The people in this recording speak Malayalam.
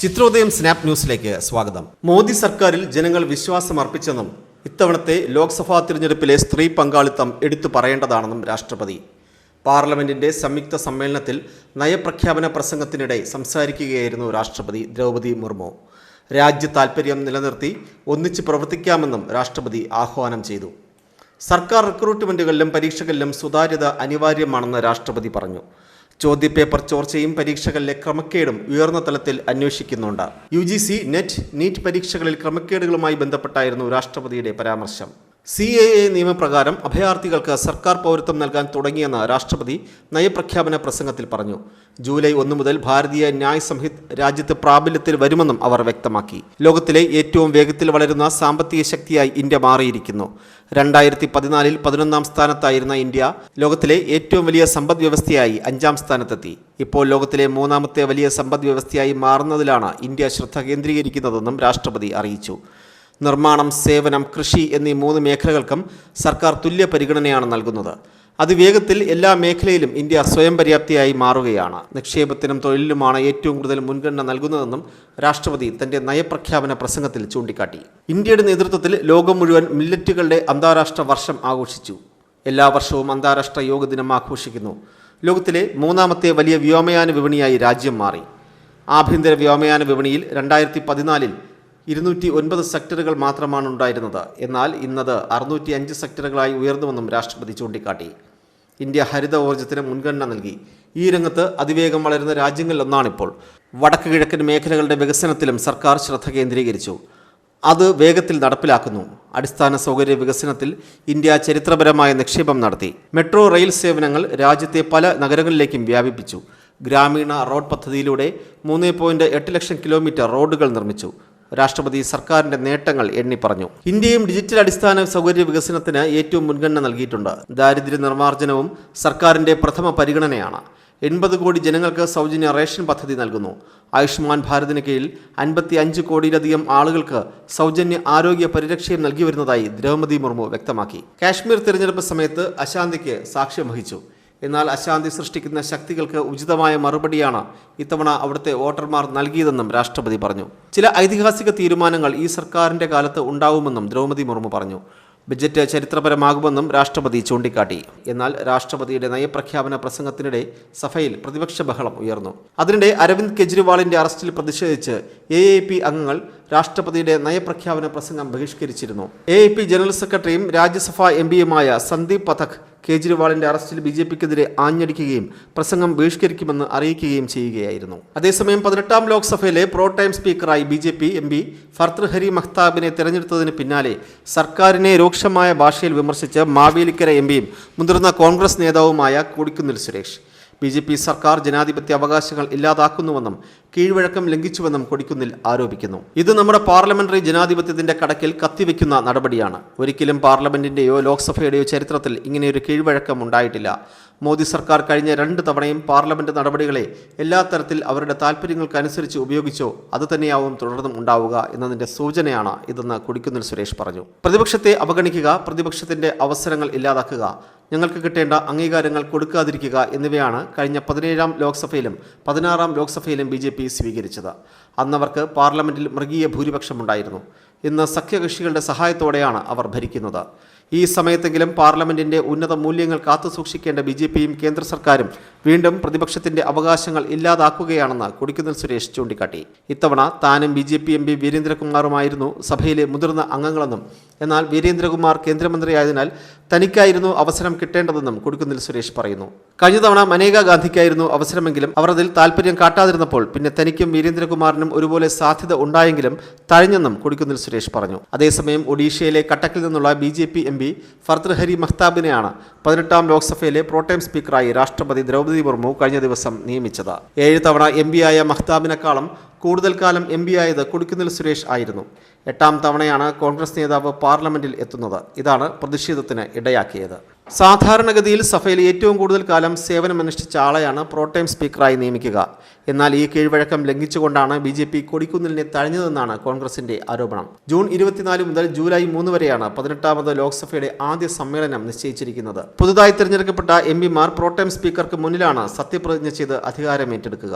ചിത്രോദയം സ്നാപ് ന്യൂസിലേക്ക് സ്വാഗതം. മോദി സർക്കാരിൽ ജനങ്ങൾ വിശ്വാസമർപ്പിച്ചെന്നും ഇത്തവണത്തെ ലോക്സഭാ തിരഞ്ഞെടുപ്പിലെ സ്ത്രീ പങ്കാളിത്തം എടുത്തു പറയേണ്ടതാണെന്നും രാഷ്ട്രപതി പാർലമെന്റിന്റെ സംയുക്ത സമ്മേളനത്തിൽ നയപ്രഖ്യാപന പ്രസംഗത്തിനിടെ സംസാരിക്കുകയായിരുന്നു രാഷ്ട്രപതി ദ്രൗപദി മുർമു. രാജ്യ താൽപര്യം നിലനിർത്തി ഒന്നിച്ച് പ്രവർത്തിക്കാമെന്നും രാഷ്ട്രപതി ആഹ്വാനം ചെയ്തു. സർക്കാർ റിക്രൂട്ട്മെന്റുകളിലും പരീക്ഷകളിലും സുതാര്യത അനിവാര്യമാണെന്ന് രാഷ്ട്രപതി പറഞ്ഞു. ചോദ്യപേപ്പർ ചോർച്ചയും പരീക്ഷകളിലെ ക്രമക്കേടും ഉയർന്ന തലത്തിൽ അന്വേഷിക്കുന്നുണ്ട്. UGC, നീറ്റ് പരീക്ഷകളിൽ ക്രമക്കേടുകളുമായി ബന്ധപ്പെട്ടായിരുന്നു രാഷ്ട്രപതിയുടെ പരാമർശം. CAA നിയമപ്രകാരം അഭയാർത്ഥികൾക്ക് സർക്കാർ പൗരത്വം നൽകാൻ തുടങ്ങിയെന്ന് രാഷ്ട്രപതി നയപ്രഖ്യാപന പ്രസംഗത്തിൽ പറഞ്ഞു. ജൂലൈ 1 മുതൽ ഭാരതീയ ന്യായ് സംഹിത രാജ്യത്ത് പ്രാബല്യത്തിൽ വരുമെന്നും അവർ വ്യക്തമാക്കി. ലോകത്തിലെ ഏറ്റവും വേഗത്തിൽ വളരുന്ന സാമ്പത്തിക ശക്തിയായി ഇന്ത്യ മാറിയിരിക്കുന്നു. 2014-ൽ 11ാം സ്ഥാനത്തായിരുന്ന ഇന്ത്യ ലോകത്തിലെ ഏറ്റവും വലിയ സമ്പദ് വ്യവസ്ഥയായി 5ാം സ്ഥാനത്തെത്തി. ഇപ്പോൾ ലോകത്തിലെ 3ാമത്തെ വലിയ സമ്പദ് വ്യവസ്ഥയായി മാറുന്നതിലാണ് ഇന്ത്യ ശ്രദ്ധ കേന്ദ്രീകരിക്കുന്നതെന്നും രാഷ്ട്രപതി അറിയിച്ചു. നിർമ്മാണം, സേവനം, കൃഷി എന്നീ 3 മേഖലകൾക്കും സർക്കാർ തുല്യ പരിഗണനയാണ് നൽകുന്നത്. അതിവേഗത്തിൽ എല്ലാ മേഖലയിലും ഇന്ത്യ സ്വയം പര്യാപ്തിയായി മാറുകയാണ്. നിക്ഷേപത്തിനും തൊഴിലിനുമാണ് ഏറ്റവും കൂടുതൽ മുൻഗണന നൽകുന്നതെന്നും രാഷ്ട്രപതി തന്റെ നയപ്രഖ്യാപന പ്രസംഗത്തിൽ ചൂണ്ടിക്കാട്ടി. ഇന്ത്യയുടെ നേതൃത്വത്തിൽ ലോകം മുഴുവൻ മില്ലറ്റുകളുടെ അന്താരാഷ്ട്ര വർഷം ആഘോഷിച്ചു. എല്ലാ വർഷവും അന്താരാഷ്ട്ര യോഗ ദിനം ആഘോഷിക്കുന്നു. ലോകത്തിലെ 3ാമത്തെ വലിയ വ്യോമയാന വിപണിയായി രാജ്യം മാറി. ആഭ്യന്തര വ്യോമയാന വിപണിയിൽ 2014-ൽ 209 സെക്ടറുകൾ മാത്രമാണ് ഉണ്ടായിരുന്നത്. എന്നാൽ ഇന്നത് 605 സെക്ടറുകളായി ഉയർന്നുവെന്നും രാഷ്ട്രപതി ചൂണ്ടിക്കാട്ടി. ഇന്ത്യ ഹരിത ഊർജ്ജത്തിന് മുൻഗണന നൽകി. ഈ രംഗത്ത് അതിവേഗം വളരുന്ന രാജ്യങ്ങളിലൊന്നാണിപ്പോൾ. വടക്ക് കിഴക്കൻ മേഖലകളുടെ വികസനത്തിലും സർക്കാർ ശ്രദ്ധ കേന്ദ്രീകരിച്ചു. അത് വേഗത്തിൽ നടപ്പിലാക്കുന്നു. അടിസ്ഥാന സൗകര്യ വികസനത്തിൽ ഇന്ത്യ ചരിത്രപരമായ നിക്ഷേപം നടത്തി. മെട്രോ റെയിൽ സേവനങ്ങൾ രാജ്യത്തെ പല നഗരങ്ങളിലേക്കും വ്യാപിപ്പിച്ചു. ഗ്രാമീണ റോഡ് പദ്ധതിയിലൂടെ 3.8 ലക്ഷം കിലോമീറ്റർ റോഡുകൾ നിർമ്മിച്ചു. രാഷ്ട്രപതി സർക്കാരിന്റെ നേട്ടങ്ങൾ എണ്ണിപ്പറഞ്ഞു. ഇന്ത്യയും ഡിജിറ്റൽ അടിസ്ഥാന സൗകര്യ വികസനത്തിന് ഏറ്റവും മുൻഗണന നൽകിയിട്ടുണ്ട്. ദാരിദ്ര്യ നിർമ്മാർജ്ജനവും സർക്കാരിന്റെ പ്രഥമ പരിഗണനയാണ്. 80 കോടി ജനങ്ങൾക്ക് സൗജന്യ റേഷൻ പദ്ധതി നൽകുന്നു. ആയുഷ്മാൻ ഭാരതിന് കീഴിൽ 55 കോടിയിലധികം ആളുകൾക്ക് സൗജന്യ ആരോഗ്യ പരിരക്ഷയും നൽകി വരുന്നതായി ദ്രൗപദി മുർമു വ്യക്തമാക്കി. കാശ്മീർ തിരഞ്ഞെടുപ്പ് സമയത്ത് അശാന്തിക്ക് സാക്ഷ്യം വഹിച്ചു. എന്നാൽ അശാന്തി സൃഷ്ടിക്കുന്ന ശക്തികൾക്ക് ഉചിതമായ മറുപടിയാണ് ഇത്തവണ അവിടുത്തെ വോട്ടർമാർ നൽകിയതെന്നും രാഷ്ട്രപതി പറഞ്ഞു. ചില ഐതിഹാസിക തീരുമാനങ്ങൾ ഈ സർക്കാരിന്റെ കാലത്ത് ഉണ്ടാവുമെന്നും ദ്രൗപദി മുർമു പറഞ്ഞു. ബജറ്റ് ചരിത്രപരമാകുമെന്നും രാഷ്ട്രപതി ചൂണ്ടിക്കാട്ടി. എന്നാൽ രാഷ്ട്രപതിയുടെ നയപ്രഖ്യാപന പ്രസംഗത്തിനിടെ സഭയിൽ പ്രതിപക്ഷ ബഹളം ഉയർന്നു. അതിനിടെ അരവിന്ദ് കെജ്രിവാളിന്റെ അറസ്റ്റിൽ പ്രതിഷേധിച്ച് AAP അംഗങ്ങൾ രാഷ്ട്രപതിയുടെ നയപ്രഖ്യാപന പ്രസംഗം ബഹിഷ്കരിച്ചിരുന്നു. AAP ജനറൽ സെക്രട്ടറിയും രാജ്യസഭാ MPയുമായ സന്ദീപ് പഥക് കേജ്രിവാളിന്റെ അറസ്റ്റിൽ BJPക്കെതിരെ ആഞ്ഞടിക്കുകയും പ്രസംഗം ബഹിഷ്കരിക്കുമെന്ന് അറിയിക്കുകയും ചെയ്യുകയായിരുന്നു. അതേസമയം 18ാം ലോക്സഭയിലെ പ്രോ ടൈം സ്പീക്കറായി BJP MP ഭർതൃഹരി മഹ്താബിനെ തെരഞ്ഞെടുത്തതിന് പിന്നാലെ സർക്കാരിനെ രൂക്ഷമായ ഭാഷയിൽ വിമർശിച്ച് മാവേലിക്കര MPയും മുതിർന്ന കോൺഗ്രസ് നേതാവുമായ കൊടിക്കുന്നിൽ സുരേഷ് BJP സർക്കാർ ജനാധിപത്യ അവകാശങ്ങൾ ഇല്ലാതാക്കുന്നുവെന്നും കീഴ്വഴക്കം ലംഘിച്ചുവെന്നും കൊടിക്കുന്നിൽ ആരോപിക്കുന്നു. ഇത് നമ്മുടെ പാർലമെന്ററി ജനാധിപത്യത്തിന്റെ കടക്കിൽ കത്തിവെക്കുന്ന നടപടിയാണ്. ഒരിക്കലും പാർലമെന്റിന്റെയോ ലോക്സഭയുടെയോ ചരിത്രത്തിൽ ഇങ്ങനെയൊരു കീഴ്വഴക്കം ഉണ്ടായിട്ടില്ല. മോദി സർക്കാർ കഴിഞ്ഞ 2 തവണയും പാർലമെന്റ് നടപടികളെ എല്ലാ തരത്തിൽ അവരുടെ താൽപ്പര്യങ്ങൾക്കനുസരിച്ച് ഉപയോഗിച്ചോ അതുതന്നെയാവും തുടർന്നും ഉണ്ടാവുക എന്നതിന്റെ സൂചനയാണ് ഇതെന്ന് കൊടിക്കുന്നിൽ സുരേഷ് പറഞ്ഞു. പ്രതിപക്ഷത്തെ അവഗണിക്കുക, പ്രതിപക്ഷത്തിന്റെ അവസരങ്ങൾ ഇല്ലാതാക്കുക, ഞങ്ങൾക്ക് കിട്ടേണ്ട അംഗീകാരങ്ങൾ കൊടുക്കാതിരിക്കുക എന്നിവയാണ് കഴിഞ്ഞ 17ാം ലോക്സഭയിലും 16ാം ലോക്സഭയിലും BJP സ്വീകരിച്ചത്. അന്നവർക്ക് പാർലമെന്റിൽ മൃഗീയ ഭൂരിപക്ഷമുണ്ടായിരുന്നു. ഇന്ന് സഖ്യകക്ഷികളുടെ സഹായത്തോടെയാണ് അവർ ഭരിക്കുന്നത്. ഈ സമയത്തെങ്കിലും പാർലമെന്റിന്റെ ഉന്നത മൂല്യങ്ങൾ കാത്തുസൂക്ഷിക്കേണ്ട BJPയും കേന്ദ്ര സർക്കാരും വീണ്ടും പ്രതിപക്ഷത്തിന്റെ അവകാശങ്ങൾ ഇല്ലാതാക്കുകയാണെന്ന് കൊടിക്കുന്നിൽ സുരേഷ് ചൂണ്ടിക്കാട്ടി. ഇത്തവണ താനും BJP MP വീരേന്ദ്രകുമാറുമായിരുന്നു സഭയിലെ മുതിർന്ന അംഗങ്ങളെന്നും എന്നാൽ വീരേന്ദ്രകുമാർ കേന്ദ്രമന്ത്രിയായതിനാൽ തനിക്കായിരുന്നു അവസരം കിട്ടേണ്ടതെന്നും കൊടിക്കുന്നിൽ സുരേഷ് പറയുന്നു. കഴിഞ്ഞ തവണ മനേകാ ഗാന്ധിക്കായിരുന്നു അവസരമെങ്കിലും അവർ അതിൽ താൽപ്പര്യം കാട്ടാതിരുന്നപ്പോൾ പിന്നെ തനിക്കും വീരേന്ദ്രകുമാറിനും ഒരുപോലെ സാധ്യത ഉണ്ടായെങ്കിലും തഴഞ്ഞെന്നും കൊടിക്കുന്നിൽ സുരേഷ് പറഞ്ഞു. അതേസമയം ഒഡീഷയിലെ കട്ടക്കിൽ നിന്നുള്ള BJP MP ഭർതൃഹരി മഹ്താബിനെയാണ് 18ാം ലോക്സഭയിലെ പ്രോടൈം സ്പീക്കറായി രാഷ്ട്രപതി ദ്രൗപദി മുർമു കഴിഞ്ഞ ദിവസം നിയമിച്ചത്. 7 തവണ MPയായ മഹ്താബിനെക്കാളും കൂടുതൽ കാലം MPയായത് കൊടിക്കുന്നിൽ സുരേഷ് ആയിരുന്നു. 8ാം തവണയാണ് കോൺഗ്രസ് നേതാവ് പാർലമെന്റിൽ എത്തുന്നത്. ഇതാണ് പ്രതിഷേധത്തിന് ഇടയാക്കിയത്. സാധാരണഗതിയിൽ സഭയിൽ ഏറ്റവും കൂടുതൽ കാലം സേവനമനുഷ്ഠിച്ച ആളെയാണ് പ്രോടൈം സ്പീക്കറായി നിയമിക്കുക. എന്നാൽ ഈ കീഴ്വഴക്കം ലംഘിച്ചുകൊണ്ടാണ് BJP കൊടിക്കുന്നിലിനെ തഴഞ്ഞതെന്നാണ് കോൺഗ്രസിന്റെ ആരോപണം. ജൂൺ 24 മുതൽ ജൂലൈ 3 വരെയാണ് 18ാമത് ലോക്സഭയുടെ ആദ്യ സമ്മേളനം നിശ്ചയിച്ചിരിക്കുന്നത്. പുതുതായി തിരഞ്ഞെടുക്കപ്പെട്ട MPമാർ പ്രോടൈം സ്പീക്കർക്ക് മുന്നിലാണ് സത്യപ്രതിജ്ഞ ചെയ്ത് അധികാരമേറ്റെടുക്കുക.